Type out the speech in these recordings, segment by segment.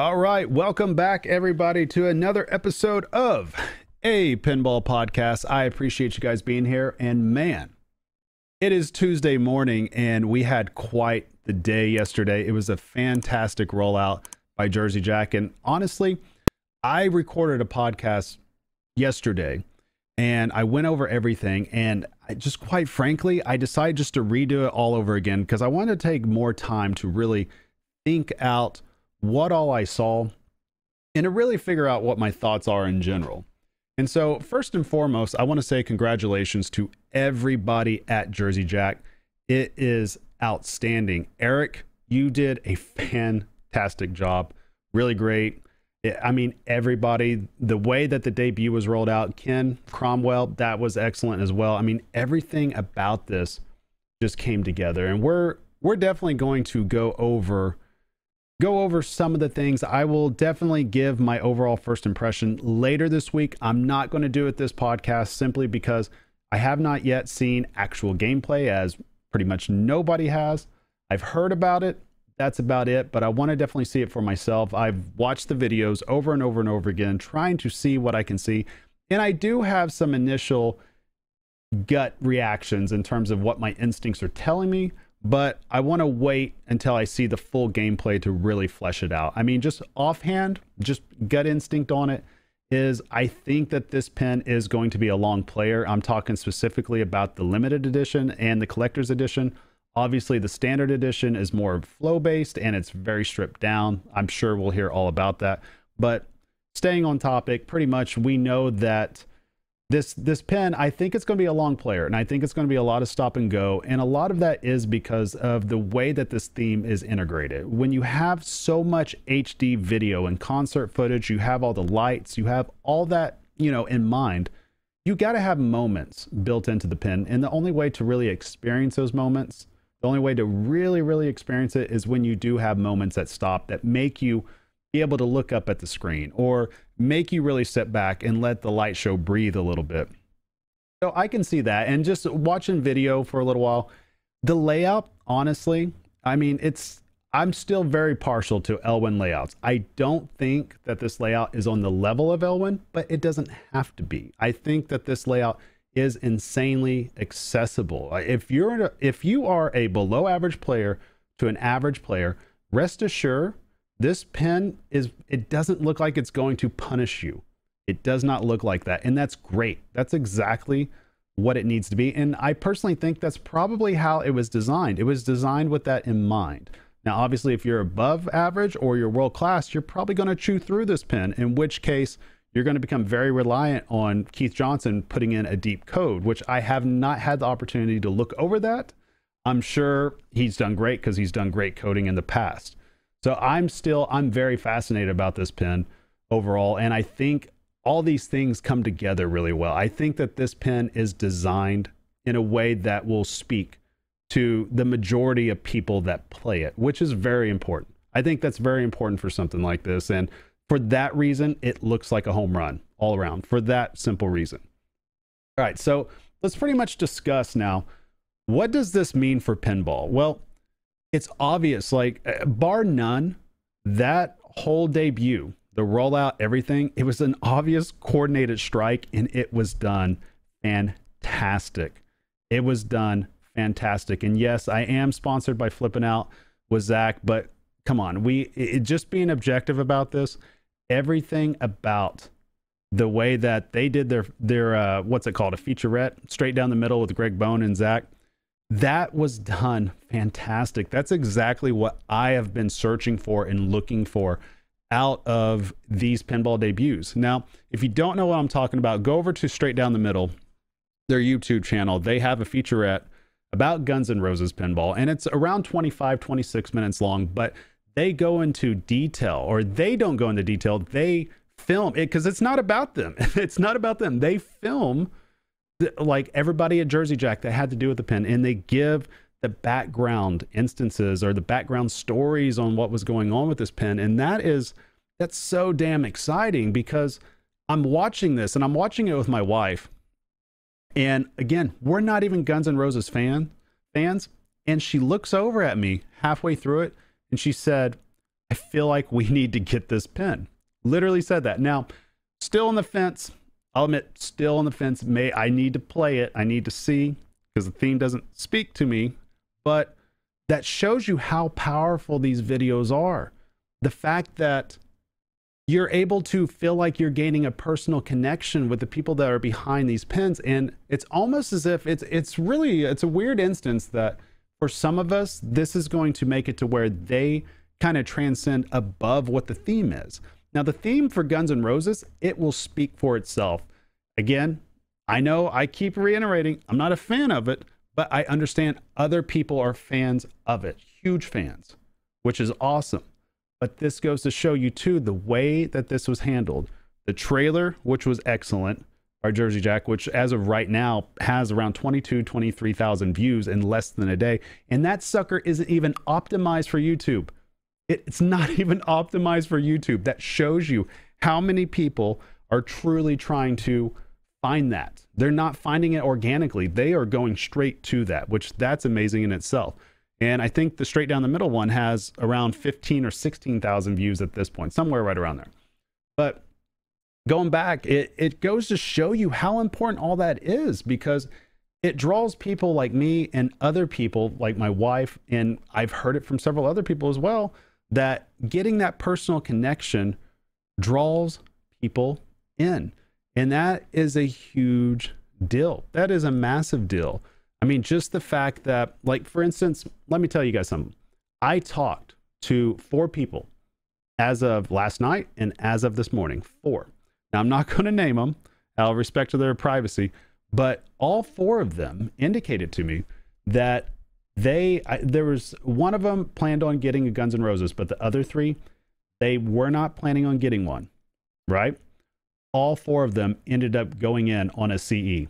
All right, welcome back, everybody, to another episode of A Pinball Podcast. I appreciate you guys being here, and man, it is Tuesday morning, and we had quite the day yesterday. It was a fantastic rollout by Jersey Jack, and honestly, I recorded a podcast yesterday, and I went over everything, and quite frankly, I decided just to redo it all over again because I wanted to take more time to really think out what all I saw and to really figure out what my thoughts are in general. And so first and foremost, I want to say congratulations to everybody at Jersey Jack. It is outstanding. Eric, you did a fantastic job. Really great. I mean, everybody, the way that the debut was rolled out, Ken Cromwell, that was excellent as well. I mean, everything about this just came together, and we're definitely going to go over some of the things. I will definitely give my overall first impression later this week. I'm not going to do it this podcast simply because I have not yet seen actual gameplay, as pretty much nobody has. I've heard about it. That's about it. But I want to definitely see it for myself. I've watched the videos over and over and over again, trying to see what I can see. And I do have some initial gut reactions in terms of what my instincts are telling me. But I want to wait until I see the full gameplay to really flesh it out. I mean, just offhand, just gut instinct on it is I think that this pen is going to be a long player. I'm talking specifically about the limited edition and the collector's edition. Obviously, the standard edition is more flow-based and it's very stripped down. I'm sure we'll hear all about that. But staying on topic, pretty much we know that this pen, I think it's going to be a long player, and I think it's going to be a lot of stop and go, and a lot of that is because of the way that this theme is integrated. When you have so much HD video and concert footage, you have all the lights, you have all that, in mind, you got to have moments built into the pen, and the only way to really experience those moments, the only way to really experience it is when you do have moments that stop, that make you be able to look up at the screen or make you really sit back and let the light show breathe a little bit. So I can see that. And just watching video for a little while, the layout, honestly, I mean, I'm still very partial to Elwyn layouts. I don't think that this layout is on the level of Elwyn, but it doesn't have to be. I think that this layout is insanely accessible. If you are a below average player to an average player, rest assured, this pen it doesn't look like it's going to punish you. It does not look like that. And that's great. That's exactly what it needs to be. And I personally think that's probably how it was designed. It was designed with that in mind. Now, obviously, if you're above average or you're world class, you're probably going to chew through this pen, in which case you're going to become very reliant on Keith Johnson putting in a deep code, which I have not had the opportunity to look over that. I'm sure he's done great because he's done great coding in the past. So I'm very fascinated about this pen overall. And I think all these things come together really well. I think that this pen is designed in a way that will speak to the majority of people that play it, which is very important. I think that's very important for something like this. And for that reason, it looks like a home run all around, for that simple reason. All right, so let's pretty much discuss now, what does this mean for pinball? Well, it's obvious, like bar none, that whole debut, the rollout, everything, it was an obvious coordinated strike, and it was done fantastic. It was done fantastic. And yes, I am sponsored by Flipping Out with Zach, but come on, just being objective about this, everything about the way that they did their what's it called, a featurette straight down the middle with Greg Bone and Zach, that was done fantastic. That's exactly what I have been searching for and looking for out of these pinball debuts. Now, if you don't know what I'm talking about, go over to Straight Down the Middle, their YouTube channel. They have a featurette about Guns N' Roses pinball, and it's around 25-26 minutes long, but they go into detail, or they don't go into detail. They film it because it's not about them. It's not about them. They film like everybody at Jersey Jack that had to do with the pen, and they give the background instances or the background stories on what was going on with this pen. And that's so damn exciting, because I'm watching this, and I'm watching it with my wife, and again, we're not even Guns N' Roses fans, and she looks over at me halfway through it and she said, I feel like we need to get this pin. Literally said that. Now, still on the fence. I'll admit, still on the fence. I need to play it. I need to see, because the theme doesn't speak to me. But that shows you how powerful these videos are. The fact that you're able to feel like you're gaining a personal connection with the people that are behind these pins. And it's almost as if it's a weird instance that for some of us, this is going to make it to where they kind of transcend above what the theme is. Now, the theme for Guns N' Roses, it will speak for itself. Again, I know I keep reiterating, I'm not a fan of it, but I understand other people are fans of it, huge fans, which is awesome. But this goes to show you too, the way that this was handled. The trailer, which was excellent, our Jersey Jack, which as of right now has around 23,000 views in less than a day. And that sucker isn't even optimized for YouTube. It's not even optimized for YouTube. That shows you how many people are truly trying to find that. They're not finding it organically. They are going straight to that, which that's amazing in itself. And I think the straight down the middle one has around 15 or 16,000 views at this point, somewhere right around there. But going back, it goes to show you how important all that is, because it draws people like me and other people like my wife, and I've heard it from several other people as well, that getting that personal connection draws people in. And that is a huge deal. That is a massive deal. I mean, just the fact that, like, for instance, let me tell you guys something. I talked to 4 people as of last night and as of this morning, 4. Now, I'm not going to name them out of respect to their privacy, but all 4 of them indicated to me that there was one of them planned on getting a Guns N' Roses, but the other 3, they were not planning on getting one, right? All 4 of them ended up going in on a CE.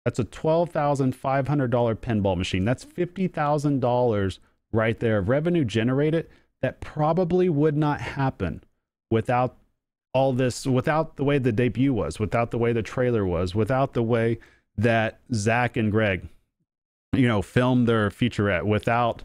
That's a $12,500 pinball machine. That's $50,000 right there of revenue generated that probably would not happen without all this, without the way the debut was, without the way the trailer was, without the way that Zach and Greg, filmed their featurette, without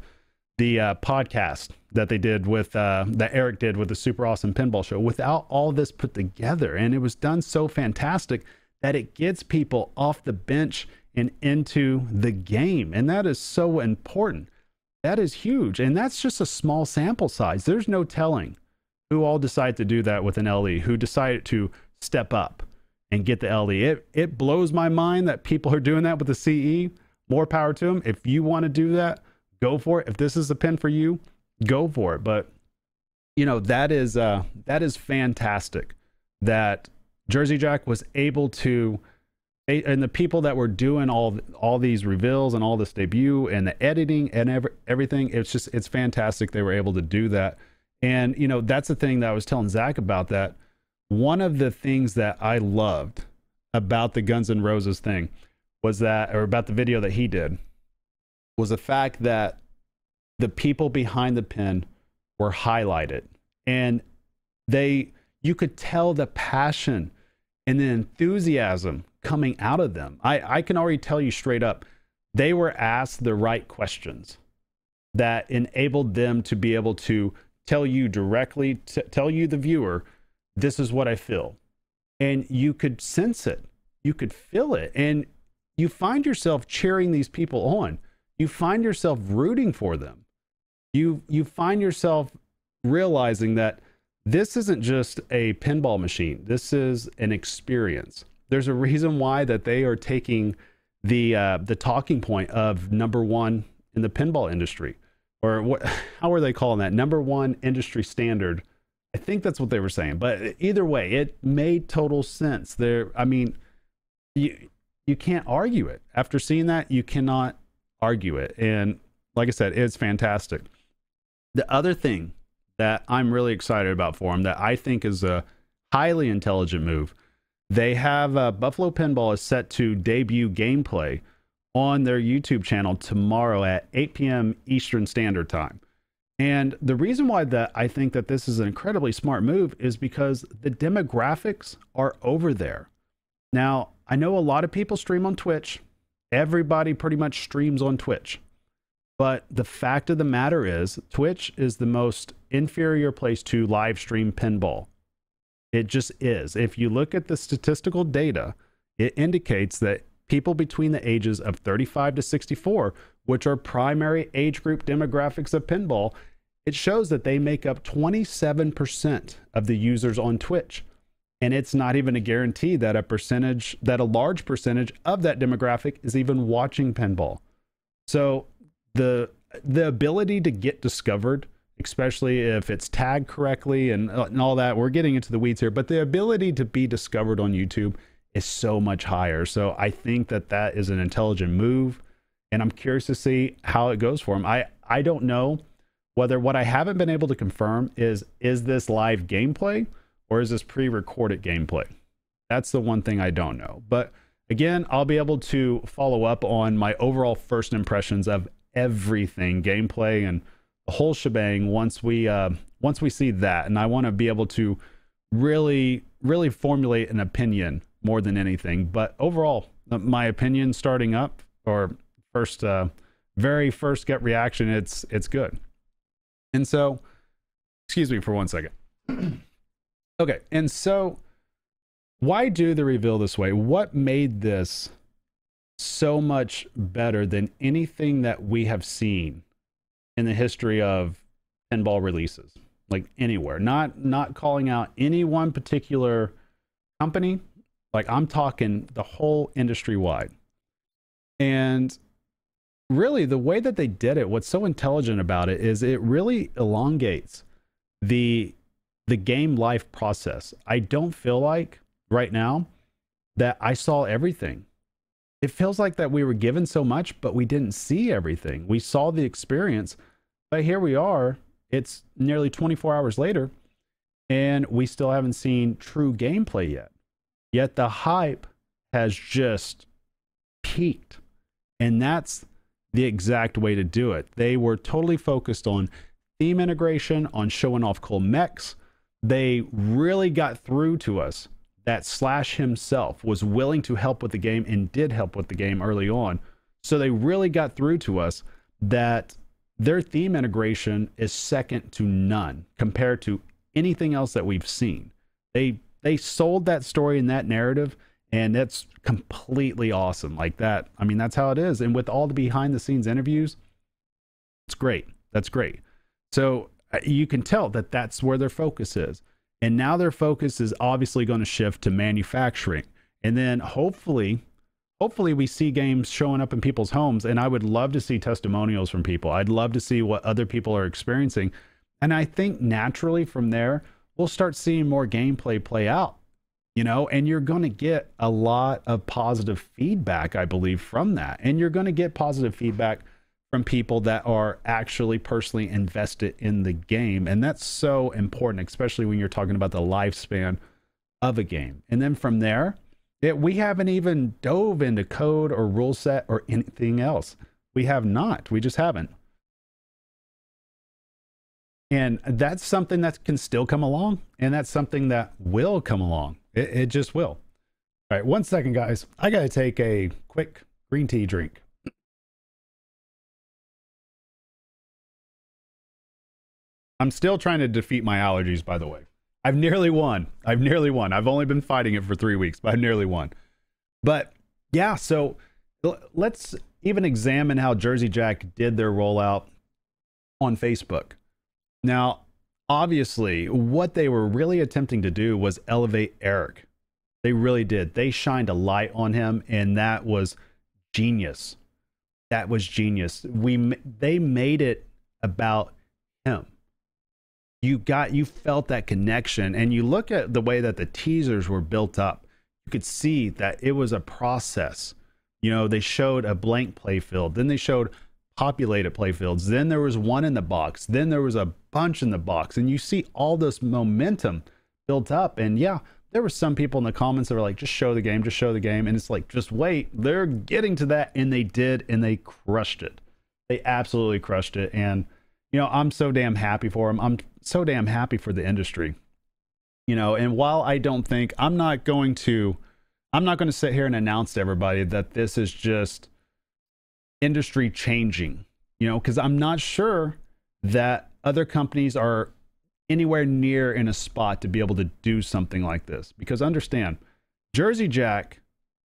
the podcast that they did with, that Eric did with the Super Awesome Pinball Show, without all this put together. And it was done so fantastic that it gets people off the bench and into the game. And that is so important. That is huge. And that's just a small sample size. There's no telling who all decided to do that with an LE, who decided to step up and get the LE. It blows my mind that people are doing that with the CE. More power to them. If you want to do that, go for it. If this is a pin for you, go for it. But that is fantastic that Jersey Jack was able to, and the people that were doing all these reveals and all this debut and the editing and everything, it's fantastic they were able to do that. And that's the thing that I was telling Zach about. That one of the things that I loved about the Guns N' Roses thing was that, or about the video that he did, was the fact that the people behind the pin were highlighted, and you could tell the passion and the enthusiasm coming out of them. I can already tell you straight up, they were asked the right questions that enabled them to be able to tell you directly, tell you, the viewer, this is what I feel. And you could sense it. You could feel it. And you find yourself cheering these people on. You find yourself rooting for them. You find yourself realizing that this isn't just a pinball machine. This is an experience. There's a reason why that they are taking the talking point of #1 in the pinball industry, or what? How are they calling that? #1 industry standard. I think that's what they were saying. But either way, it made total sense. I mean, you can't argue it. After seeing that, you cannot argue it. And like I said, it's fantastic. The other thing that I'm really excited about for them, that I think is a highly intelligent move, they have Buffalo Pinball is set to debut gameplay on their YouTube channel tomorrow at 8 p.m. Eastern Standard Time. And the reason why that I think that this is an incredibly smart move is because the demographics are over there. Now, I know a lot of people stream on Twitch. Everybody pretty much streams on Twitch. But the fact of the matter is, Twitch is the most inferior place to live stream pinball. It just is. If you look at the statistical data, it indicates that people between the ages of 35 to 64, which are primary age group demographics of pinball, it shows that they make up 27% of the users on Twitch. And it's not even a guarantee that a large percentage of that demographic is even watching pinball. So the ability to get discovered, especially if it's tagged correctly and all that, we're getting into the weeds here, but the ability to be discovered on YouTube is so much higher. So I think that is an intelligent move, and I'm curious to see how it goes for him. I don't know whether, what I haven't been able to confirm is this live gameplay or is this pre-recorded gameplay? That's the one thing I don't know. But again, I'll be able to follow up on my overall first impressions of everything, gameplay and the whole shebang, once we see that. And I want to be able to really formulate an opinion more than anything. But overall, my opinion starting up, or very first gut reaction, it's good. And so, excuse me for one second. Okay, and so why do the reveal this way? What made this so much better than anything that we have seen in the history of pinball releases, like anywhere? Not calling out any one particular company, like I'm talking the whole industry wide. And really, the way that they did it, what's so intelligent about it is it really elongates the game life process. I don't feel like right now that I saw everything. It feels like that we were given so much, but we didn't see everything. We saw the experience, but here we are. It's nearly 24 hours later, and we still haven't seen true gameplay yet. Yet the hype has just peaked, and that's the exact way to do it. They were totally focused on theme integration, on showing off cool mechs. They really got through to us that Slash himself was willing to help with the game and did help with the game early on. So they really got through to us that their theme integration is second to none compared to anything else that we've seen. They sold that story and that narrative, and that's completely awesome. Like that, I mean, that's how it is. And with all the behind the scenes interviews, it's great. That's great. So you can tell that that's where their focus is. And now their focus is obviously going to shift to manufacturing. And then hopefully we see games showing up in people's homes. And I would love to see testimonials from people. I'd love to see what other people are experiencing. And I think naturally from there, we'll start seeing more gameplay play out, you know, and you're going to get a lot of positive feedback, I believe, from that. And you're going to get positive feedback from people that are actually personally invested in the game. And that's so important, especially when you're talking about the lifespan of a game. And then from there, we haven't even dove into code or rule set or anything else. We have not. We just haven't. And that's something that can still come along. And that's something that will come along. It just will. All right, 1 second, guys. I got to take a quick green tea drink. I'm still trying to defeat my allergies, by the way. I've nearly won. I've only been fighting it for 3 weeks, but I've nearly won. But yeah, so let's even examine how Jersey Jack did their rollout on Facebook. Now, obviously, what they were really attempting to do was elevate Eric. They really did. They shined a light on him, and that was genius. That was genius. They made it about him. You felt that connection, and you look at the way that the teasers were built up. You could see that it was a process. You know, they showed a blank playfield, then they showed populated playfields, then there was one in the box, then there was a bunch in the box, and you see all this momentum built up. And yeah, there were some people in the comments that were like, just show the game, and it's like, just wait, they're getting to that. And they did, and they crushed it. They absolutely crushed it. And you know, I'm so damn happy for them. I'm so damn happy for the industry. You know, and while I don't think, I'm not going to sit here and announce to everybody that this is just industry changing. because I'm not sure that other companies are anywhere near in a spot to be able to do something like this. Because understand, Jersey Jack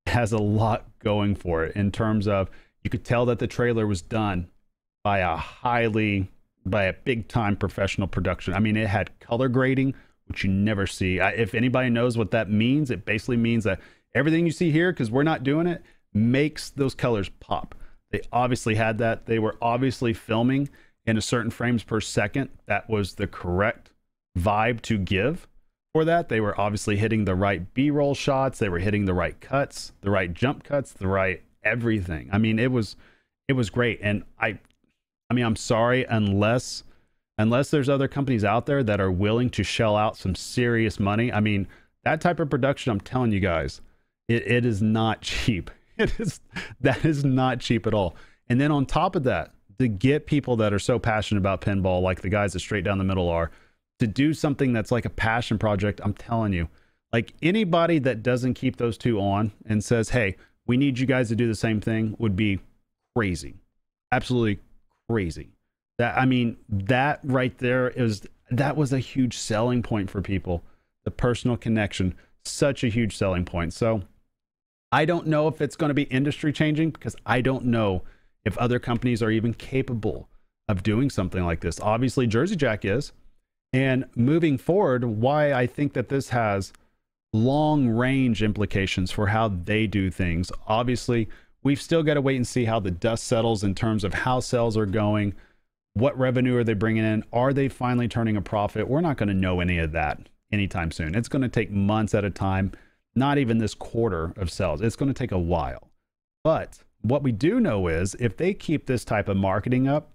has a lot going for it in terms of, you could tell that the trailer was done by a big time professional production. I mean, it had color grading, which you never see. If anybody knows what that means, it basically means that everything you see here, because we're not doing it, makes those colors pop. They obviously had that. They were obviously filming in a certain frames per second. That was the correct vibe to give for that. They were obviously hitting the right B-roll shots. They were hitting the right cuts, the right jump cuts, the right everything. I mean, it was great. And I mean, I'm sorry, unless there's other companies out there that are willing to shell out some serious money. I mean, that type of production, I'm telling you guys, it is not cheap. That is not cheap at all. And then on top of that, to get people that are so passionate about pinball, like the guys that Straight Down the Middle are, to do something that's like a passion project, I'm telling you, like anybody that doesn't keep those two on and says, hey, we need you guys to do the same thing, would be crazy. Absolutely crazy. That right there that was a huge selling point for people. The personal connection, such a huge selling point. So I don't know if it's going to be industry changing, because I don't know if other companies are even capable of doing something like this. Obviously, Jersey Jack is. And moving forward, why I think that this has long range implications for how they do things. Obviously, we've still got to wait and see how the dust settles in terms of how sales are going. What revenue are they bringing in? Are they finally turning a profit? We're not going to know any of that anytime soon. It's going to take months at a time. Not even this quarter of sales. It's going to take a while. But what we do know is, if they keep this type of marketing up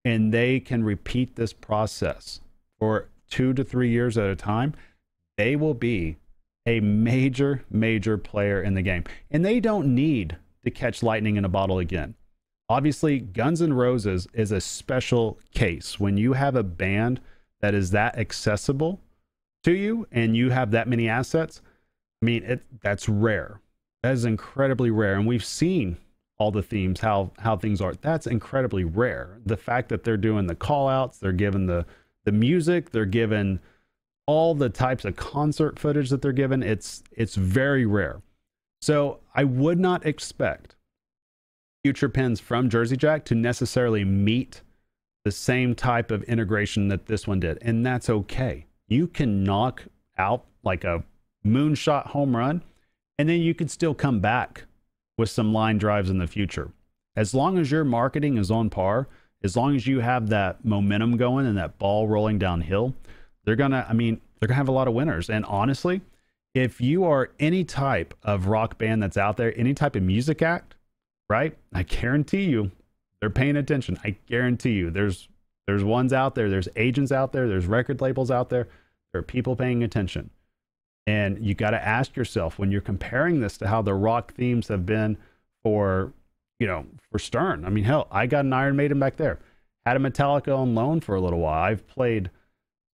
and they can repeat this process for 2 to 3 years at a time, they will be a major player in the game. And they don't need to catch lightning in a bottle again. Obviously, Guns N' Roses is a special case. When you have a band that is that accessible to you and you have that many assets, I mean, that's rare. That is incredibly rare. And we've seen all the themes, how things are. That's incredibly rare. The fact that they're doing the call outs, they're giving the music, they're given all the types of concert footage that they're given. It's very rare. So I would not expect future pins from Jersey Jack to necessarily meet the same type of integration that this one did. And that's okay. You can knock out like a moonshot home run, and then you could still come back with some line drives in the future. As long as your marketing is on par, as long as you have that momentum going and that ball rolling downhill, they're gonna have a lot of winners. And honestly, if you are any type of rock band that's out there, any type of music act, right? I guarantee you they're paying attention. I guarantee you there's ones out there, there's agents out there, there's record labels out there, there are people paying attention. And you got to ask yourself, when you're comparing this to how the rock themes have been for Stern. I mean, hell, I got an Iron Maiden back there. Had a Metallica on loan for a little while. I've played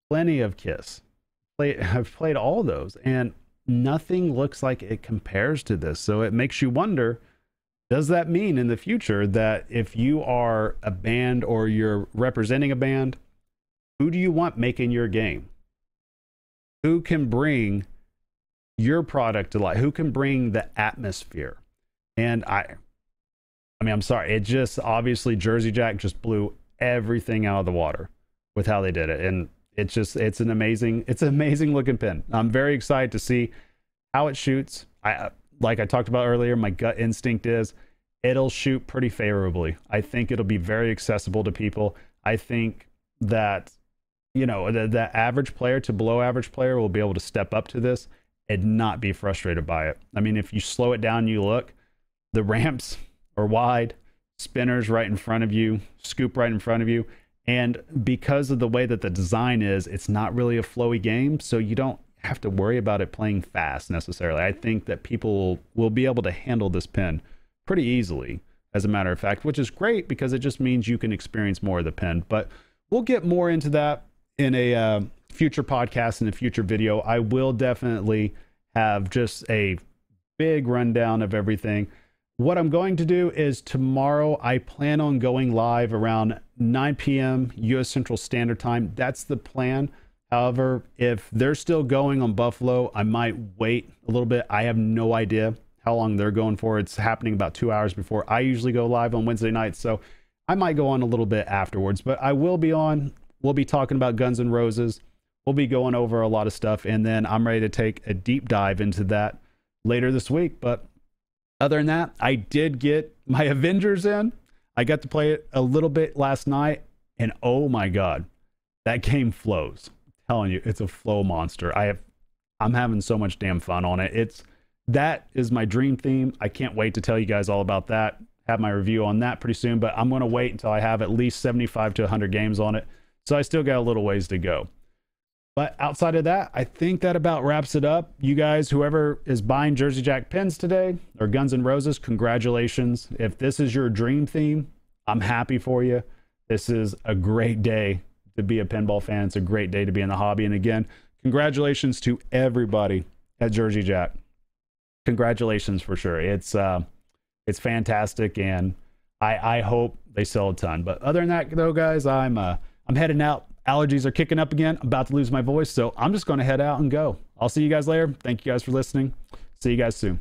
plenty of Kiss. I've played all those, and nothing looks like it compares to this. So it makes you wonder, does that mean in the future that if you are a band or you're representing a band, who do you want making your game? Who can bring your product to life? Who can bring the atmosphere? And I mean, I'm sorry, it just, obviously Jersey Jack just blew everything out of the water with how they did it. And it's an amazing looking pin. I'm very excited to see how it shoots. Like I talked about earlier, my gut instinct is it'll shoot pretty favorably. I think it'll be very accessible to people. I think that, the average player to below average player will be able to step up to this and not be frustrated by it. I mean, if you slow it down, you look, the ramps are wide, spinners right in front of you, scoop right in front of you. And because of the way that the design is, it's not really a flowy game. So you don't have to worry about it playing fast necessarily. I think that people will be able to handle this pin pretty easily, as a matter of fact, which is great because it just means you can experience more of the pin. But we'll get more into that in a future podcast, in a future video. I will definitely have just a big rundown of everything. What I'm going to do is tomorrow, I plan on going live around 9 p.m. U.S. Central Standard Time. That's the plan. However, if they're still going on Buffalo, I might wait a little bit. I have no idea how long they're going for. It's happening about 2 hours before I usually go live on Wednesday nights, so I might go on a little bit afterwards. But I will be on. We'll be talking about Guns N' Roses. We'll be going over a lot of stuff, and then I'm ready to take a deep dive into that later this week. But other than that, I did get my Avengers in. I got to play it a little bit last night, and oh my God, that game flows. I'm telling you, it's a flow monster. I'm having so much damn fun on it. That is my dream theme. I can't wait to tell you guys all about that. Have my review on that pretty soon, but I'm going to wait until I have at least 75 to 100 games on it. So I still got a little ways to go. But outside of that, I think that about wraps it up. You guys, whoever is buying Jersey Jack pins today or Guns N' Roses, congratulations. If this is your dream theme, I'm happy for you. This is a great day to be a pinball fan. It's a great day to be in the hobby. And again, congratulations to everybody at Jersey Jack. Congratulations for sure. It's fantastic, and I hope they sell a ton. But other than that, though, guys, I'm heading out. Allergies are kicking up again. I'm about to lose my voice, so I'm just going to head out and go. I'll see you guys later. Thank you guys for listening. See you guys soon.